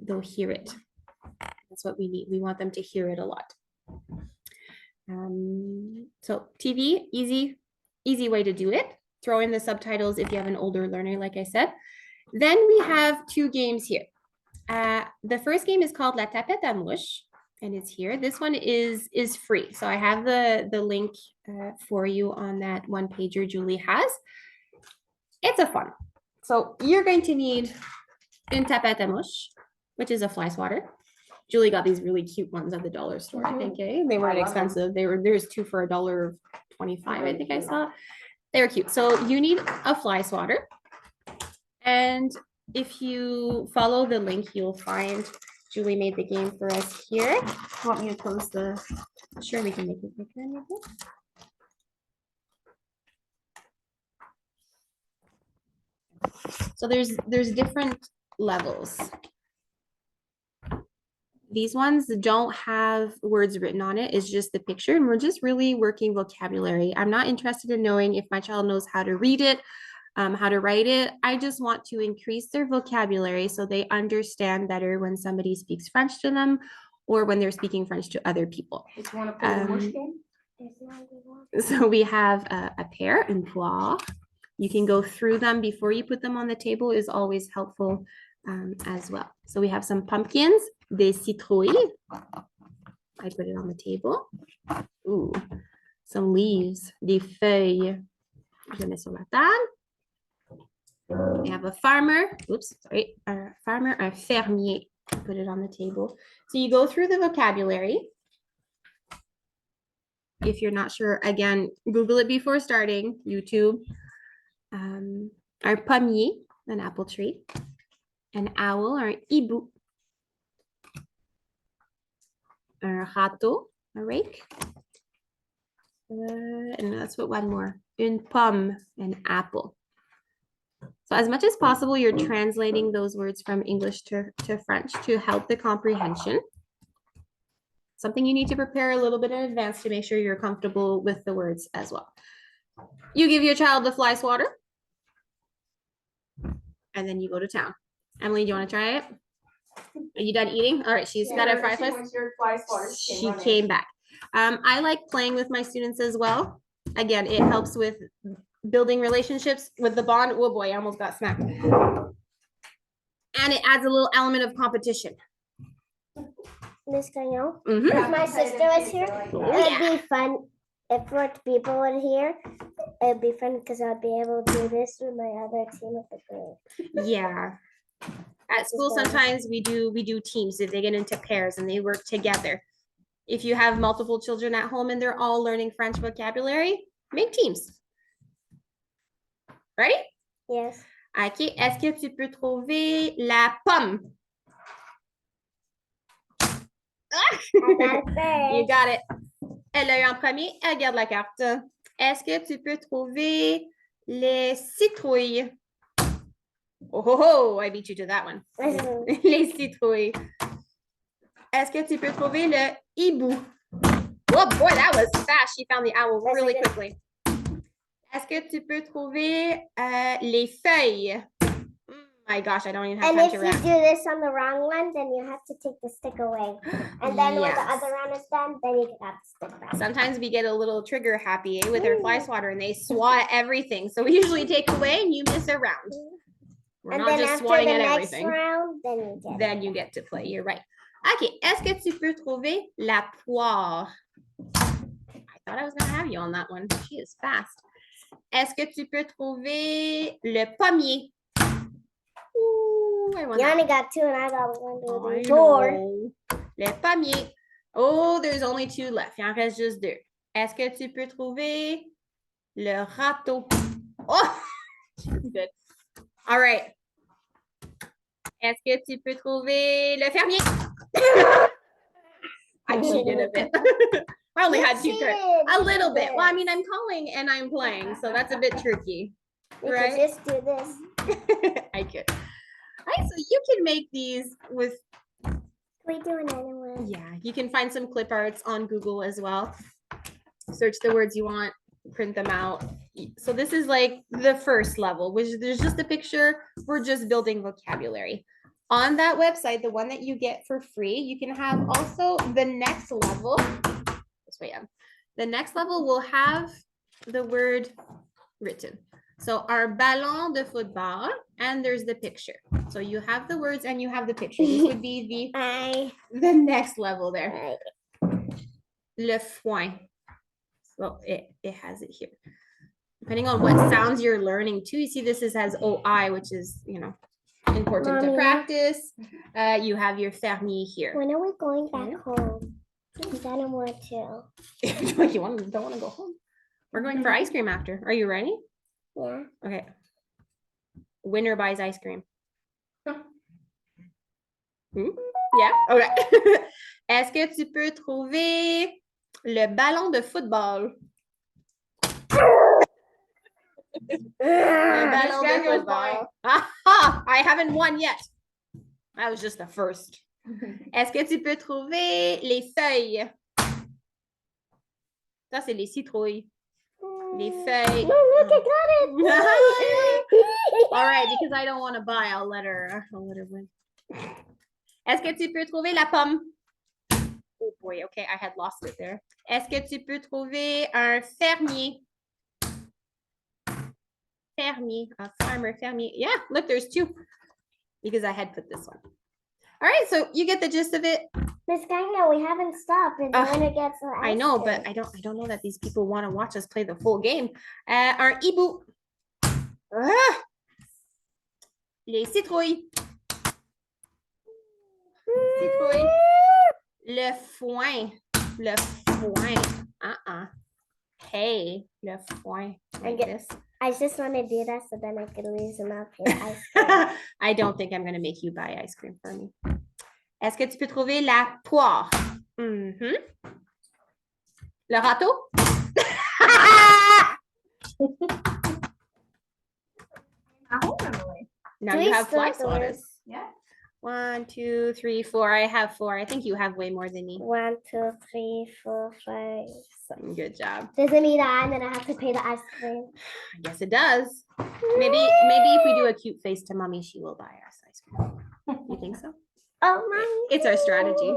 They'll hear it. That's what we need. We want them to hear it a lot. So TV, easy way to do it. Throw in the subtitles if you have an older learner, like I said. Then we have two games here. The first game is called La Tapette à Mouche, and it's here. This one is free. So I have the link for you on that one pager Julie has. It's a fun. So you're going to need une tapette à mouche, which is a fly swatter. Julie got these really cute ones at the dollar store, I think. They weren't expensive. There's two for $1.25, I think I saw. They were cute. So you need a fly swatter. And if you follow the link, you'll find Julie made the game for us here. You want me to close the, sure, we can make it bigger maybe. So there's different levels. These ones don't have words written on it. It's just the picture, and we're just really working vocabulary. I'm not interested in knowing if my child knows how to read it, how to write it. I just want to increase their vocabulary so they understand better when somebody speaks French to them or when they're speaking French to other people. So we have a pear, une poire. You can go through them before you put them on the table is always helpful as well. So we have some pumpkins, des citrouilles. I put it on the table. Ooh, some leaves, des feuilles. Je mets sur la table. We have a farmer. Oops, sorry. A farmer, un fermier. Put it on the table. So you go through the vocabulary. If you're not sure, again, Google it before starting, YouTube. Un pommier, an apple tree. An owl or an hibou. Un râteau, a rake. And let's put one more. Une pomme, an apple. So as much as possible, you're translating those words from English to French to help the comprehension. Something you need to prepare a little bit in advance to make sure you're comfortable with the words as well. You give your child the fly swatter, and then you go to town. Emily, do you want to try it? Are you done eating? All right, she's got a fry fly. She came back. I like playing with my students as well. Again, it helps with building relationships with the bond. Oh boy, I almost got smacked. And it adds a little element of competition. Miss Gagnon, Mhm. if my sister was here, it'd be fun. If more people were here, it'd be fun because I'd be able to do this with my other team of the group. Yeah. At school, Together. sometimes we do teams if they get into pairs and they work together. If you have multiple children at home and they're all learning French vocabulary, make teams. Right? Yes. OK. Est-ce que tu peux trouver la pomme? I got it You first. got it. Elle l'a eu en premier, elle garde la carte. Est-ce que tu peux trouver les citrouilles? Oh, ho, ho, I beat you to that one. Les citrouilles. Est-ce que tu peux trouver le hibou? Oh boy, that was fast. She found the owl That's really okay. quickly. Est-ce que tu peux trouver les feuilles? My gosh, I don't even have And time if to you wrap. do this on the wrong one, then you have to take the stick away. And then when the Yes. other round is done, then you can have the stick back. Sometimes we get a little trigger happy with our fly swatter and they swat everything. So we usually take away and you miss a round. We're And not then just after the swatting at next everything. round, then you get Then you get to play. You're right. OK. Est-ce que tu peux trouver la poire? I thought I was going to have you on that one. She is fast. Est-ce que tu peux trouver le pommier? Ooh, I won You that only one. got two, and I got one. I Two. Four. know. Le pommier. Oh, there's only two left. Il en reste juste deux. Est-ce que tu peux trouver le râteau? Oh, she's good. All right. Est-ce que tu peux trouver le fermier? I cheated a bit. I only had two turns. A little bit. Well, I mean, I'm calling and I'm playing, so that's a bit tricky. You right? could just do this. I could. All right, so you can make these with, We do another one. yeah, you can find some clip arts on Google as well. Search the words you want, print them out. So this is like the first level, which there's just a picture. We're just building vocabulary. On that website, the one that you get for free, you can have also the next level. This way, yeah. The next level will have the word written. So our ballon de football, and there's the picture. So you have the words and you have the picture. This would be the next level there. Le foin. So it has it here. Depending on what sounds you're learning too, you see this has OI, which is, you know, important to Mommy. practice. You have your fermier here. When are we going back home? Because I don't want to. You don't want to go home. We're going for ice cream after. Are you ready? Yeah. Okay. Winner buys ice cream. Yeah. Okay. Est-ce que tu peux trouver le ballon de football? Le ballon de football. Aha! I haven't won yet. That was just the first. Est-ce que tu peux trouver les feuilles? Ça, c'est les citrouilles. Les feuilles. No, look, I got it. All right, because I don't want to buy, I'll let her win. Est-ce que tu peux trouver la pomme? Oh boy, okay, I had lost it there. Est-ce que tu peux trouver un fermier? Fermier, a farmer, fermier. Yeah, look, there's two. Because I had put this one. All right, so you get the gist of it. Miss Gagnon, we haven't stopped, and the Ugh, winner gets the I ice know, cream. but I don't know that these people want to watch us play the full game. Un hibou. Ah! Les citrouilles. Citrouilles. Le foin. Le foin. Hey, le foin. Like get- this. I just want to do that so then I can lose and not pay the ice cream. I don't think I'm going to make you buy ice cream for me. Est-ce que tu peux trouver la poire? Mhm. Le râteau? Now Do you we have still fly have the swatters. words? Yeah. 1, 2, 3, 4. I have 4. I think you have way more than me. 1, 2, 3, 4, 5. 6. Good job. Does it mean that and then I have to pay the ice cream? I guess it does. Maybe if we do a cute face to mommy, she will buy us ice cream. You think so? Oh my. It's our strategy.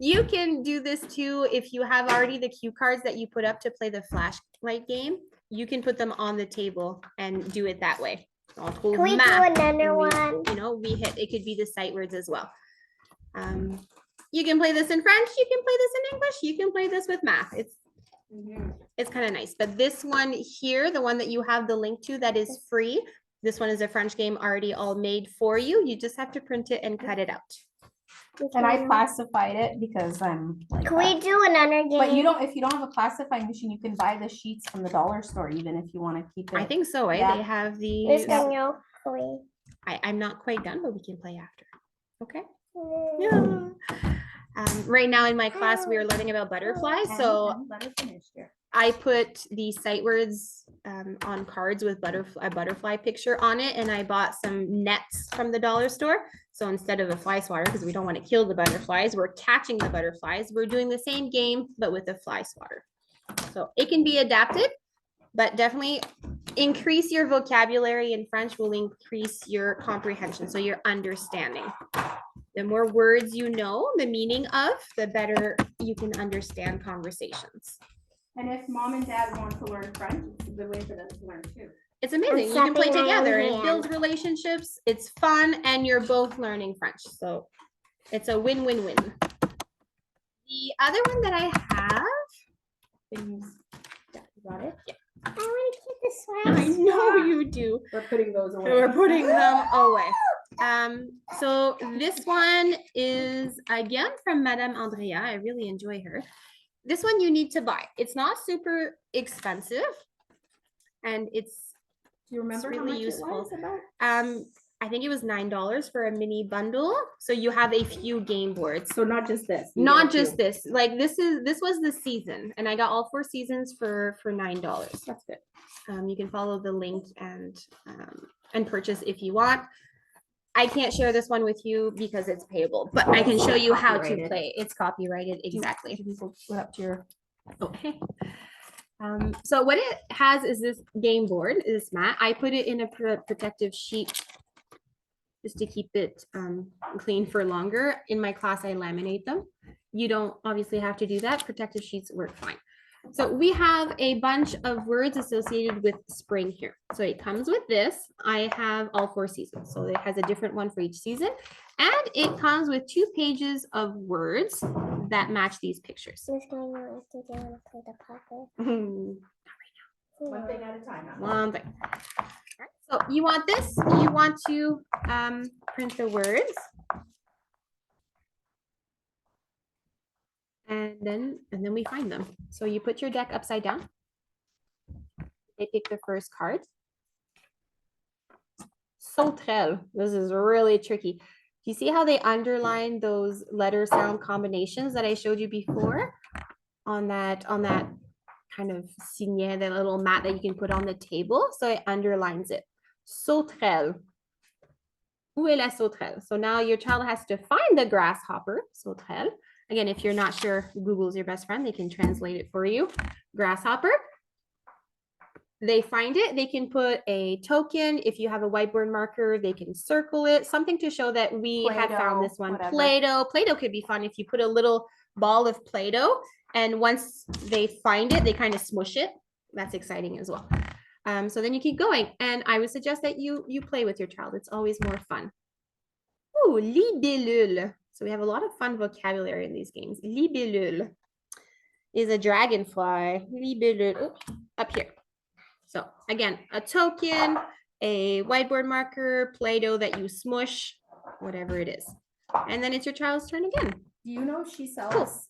You can do this too if you have already the cue cards that you put up to play the flashlight game. You can put them on the table and do it that way. On trouve Can we do math, another and we- one? You know, it could be the sight words as well. You can play this in French. You can play this in English. You can play this with math. It's kind of nice. But this one here, the one that you have the link to that is free, This one is a French game already all made for you. You just have to print it and cut it out. And I classified it because I'm like Can we that. do another game? But you don't, if you don't have a classifying machine, you can buy the sheets from the dollar store even if you want to keep it. I think so, eh? Yeah. They have Miss these. Danielle, please. I'm not quite done, but we can play after. Okay. Yeah. Right now in my class, we are learning about butterflies. So let her finish here. I put the sight words on cards with a butterfly picture on it, and I bought some nets from the dollar store. So instead of a fly swatter, because we don't want to kill the butterflies, we're catching the butterflies. We're doing the same game, but with a fly swatter. So it can be adapted, but definitely increase your vocabulary in French will increase your comprehension, so your understanding. The more words you know, the meaning of, the better you can understand conversations. And if mom and dad want to learn French, it's a good way for them to learn too. It's amazing. You can play slapping my own together. It hand. builds relationships. It's fun, and you're both learning French. So it's a win-win-win. The other one that I have is, yeah, you got it? Yeah. I want to keep this I one. know you do. We're putting those away. We're putting them away. So this one is again from Madame Andrea. I really enjoy her. This one you need to buy. It's not super expensive, and it's Do you remember how really much useful. it was about? I think it was $9 for a mini bundle. So you have a few game boards. So not just this. you Not get a just few. this. Like this was the season, and I got all 4 seasons for $9. That's good. You can follow the link and purchase if you want. I can't share this one with you because it's payable, but I can show you how to Copyrighted. play. It's copyrighted, exactly. Should we go up to your? Okay. So what it has is this game board, this mat. I put it in a protective sheet just to keep it clean for longer. In my class, I laminate them. You don't obviously have to do that. Protective sheets work fine. So we have a bunch of words associated with spring here. So it comes with this. I have all 4 seasons. So it has a different one for each season. And it comes with 2 pages of words that match these pictures. Miss Danielle, do you want to play the poker? One thing at a time. huh? One thing. Alright, so you want this, you want to print the words. And then we find them. So you put your deck upside down. They pick the first card. Sauterelle. This is really tricky. You see how they underline those letter sound combinations that I showed you before on that kind of signet, the little mat that you can put on the table. So it underlines it. Sauterelle. Où est la sauterelle? So now your child has to find the grasshopper, sauterelle. Again, if you're not sure, Google's your best friend. They can translate it for you. Grasshopper. They find it. They can put a token. If you have a whiteboard marker, they can circle it. Something to show that we have found Play-Doh, this one. whatever. Play-Doh. Play-Doh could be fun if you put a little ball of Play-Doh. And once they find it, they kind of smush it. That's exciting as well. So then you keep going. And I would suggest that you play with your child. It's always more fun. Ooh, libellule. So we have a lot of fun vocabulary in these games. Libellule is a dragonfly. Libellule, oh, up here. So again, a token, a whiteboard marker, Play-Doh that you smush, whatever it is. And then it's your child's turn again. Do you know she sells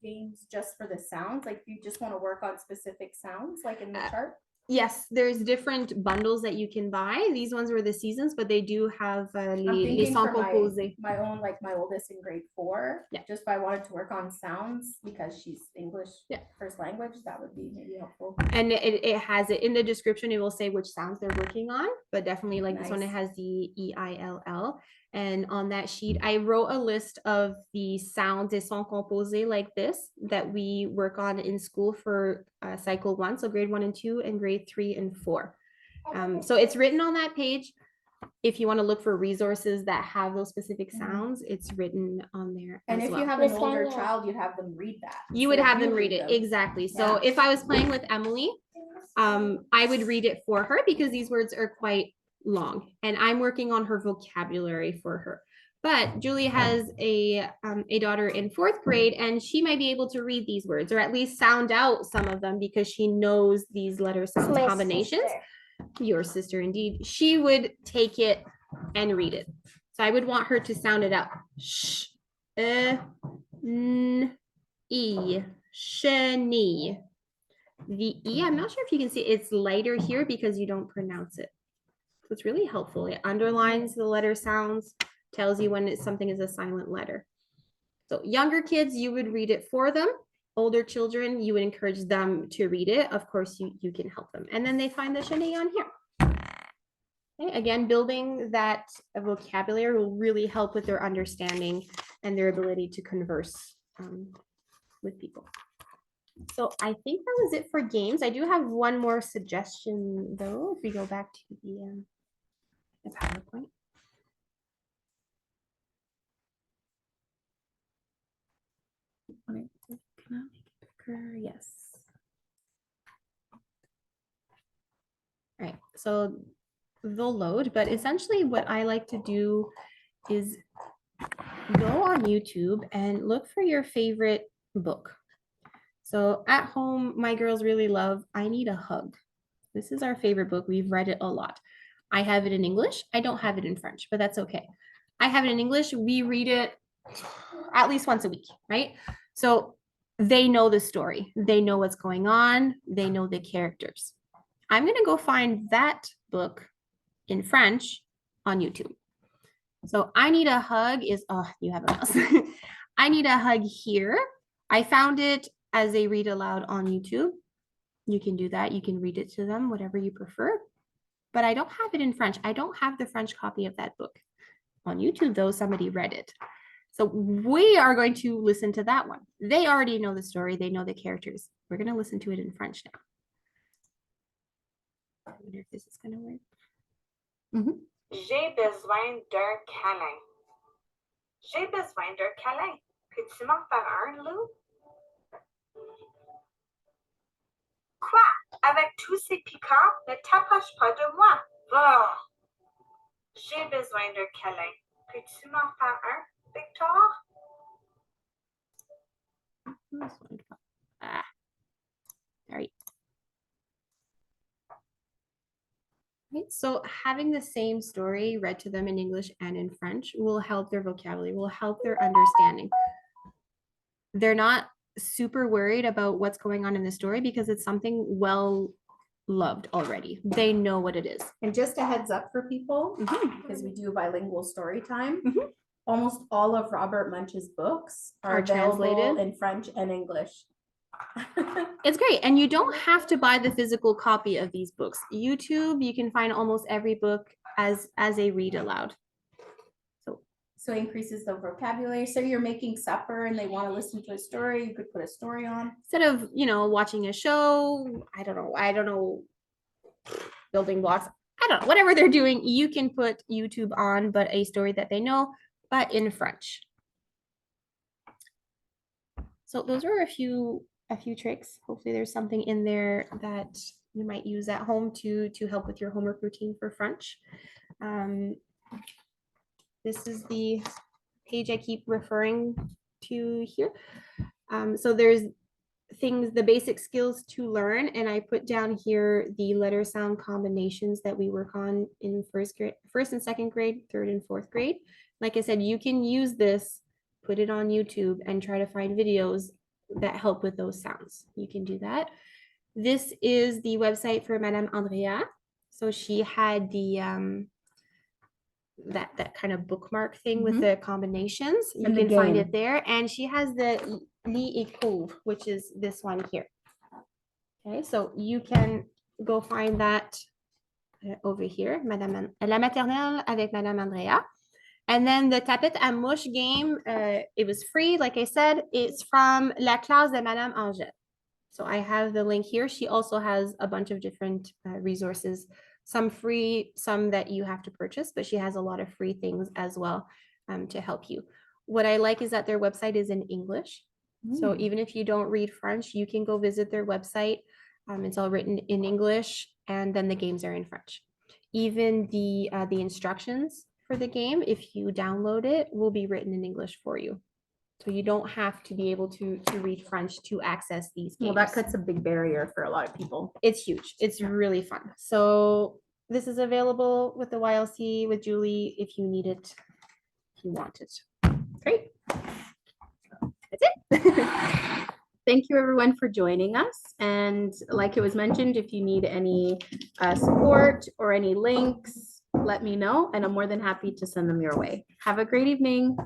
games just for the sounds? Like you just want to work on specific sounds, like in the chart? Yes, there's different bundles that you can buy. These ones were the seasons, but they do have les thinking sons for composés. My own, like my oldest in grade 4. Yeah. Just if I wanted to work on sounds because she's English Yeah. first language, that would be maybe helpful. And it has it in the description. It will say which sounds they're working on, but definitely like this one, it Nice. has the EILL. And on that sheet, I wrote a list of the sounds, des sons composés like this, that we work on in school for cycle 1, so grade 1 and 2, and grade 3 and 4. So it's written on that page. If you want to look for resources that have those specific sounds, it's written on there And as if well. you have an Miss older Danielle. child, you'd have them read that. You would instead of have them you read it, them. exactly. So Yeah. if I was playing with Emily, I would read it for her because these words are quite long and I'm working on her vocabulary for her. But Julie has a daughter in 4th grade and she might be able to read these words or at least sound out some of them because she knows these letter It's sound my combinations. sister. your sister indeed, she would take it and read it. So I would want her to sound it out. Sh, n, e, sheni. The E, I'm not sure if you can see, it's lighter here because you don't pronounce it. So it's really helpful. It underlines the letter sounds, tells you when something is a silent letter. So younger kids, you would read it for them. Older children, you would encourage them to read it. Of course, you can help them. And then they find the chenille on here. Okay, again, building that vocabulary will really help with their understanding and their ability to converse with people. So I think that was it for games. I do have one more suggestion though, if we go back to the PowerPoint. Can I make it bigger? Yes. All right, so they'll load, but essentially what I like to do is go on YouTube and look for your favorite book. So at home, my girls really love I Need a Hug. This is our favorite book. We've read it a lot. I have it in English. I don't have it in French, but that's okay. I have it in English. We read it at least once a week, right? So they know the story. They know what's going on. They know the characters. I'm going to go find that book in French on YouTube. So I Need a Hug is, oh, you have a mouse. I Need a Hug here. I found it as a read aloud on YouTube. You can do that. You can read it to them, whatever you prefer. But I don't have it in French. I don't have the French copy of that book. On YouTube, though, somebody read it. So we are going to listen to that one. They already know the story. They know the characters. We're going to listen to it in French now. I wonder if this is going to work. J'ai besoin d'un câlin. J'ai besoin d'un câlin. Peux-tu m'en faire un, Lou? Quoi? Avec tous ces piquants, ne t'approche pas de moi. Va. J'ai besoin d'un câlin. Peux-tu m'en faire un, Victor? Ah, sorry. Right, so having the same story read to them in English and in French will help their vocabulary, will help their understanding. They're not super worried about what's going on in the story because it's something well loved already. They know what it is. And just a heads up for people, because we do bilingual story time. Almost all of Robert Munch's books are available translated in French and English. It's great. And you don't have to buy the physical copy of these books. YouTube, you can find almost every book as a read aloud. So increases the vocabulary. So you're making supper and they want to listen to a story, you could put a story on. Instead of, watching a show, I don't know, building blocks, I don't know, whatever they're doing, you can put YouTube on, but a story that they know, but in French. So those are a few tricks. Hopefully there's something in there that you might use at home to help with your homework routine for French. This is the page I keep referring to here. So there's the basic skills to learn, and I put down here the letter sound combinations that we work on in first and second grade, third and fourth grade. Like I said, you can use this, put it on YouTube and try to find videos that help with those sounds. You can do that. This is the website for Madame Andrea. So she had the that kind of bookmark thing with the combinations. You can find it there. And she has the Lit et Couvre, which is this one here. Okay, so you can go find that over here, La Maternelle avec Madame Andrea. And then the Tapette à Mouche game, it was free, like I said. It's from La Classe de Madame Angèle. So I have the link here. She also has a bunch of different resources, some free, some that you have to purchase, but she has a lot of free things as well to help you. What I like is that their website is in English. So even if you don't read French, you can go visit their website. It's all written in English, and then the games are in French. Even the instructions for the game, if you download it, will be written in English for you. So you don't have to be able to read French to access these games. Well, that cuts a big barrier for a lot of people. It's huge. It's really fun. So this is available with the YLC with Julie if you need it, if you want it. Great. That's it. Thank you everyone for joining us. And like it was mentioned, if you need any support or any links, let me know and I'm more than happy to send them your way. Have a great evening.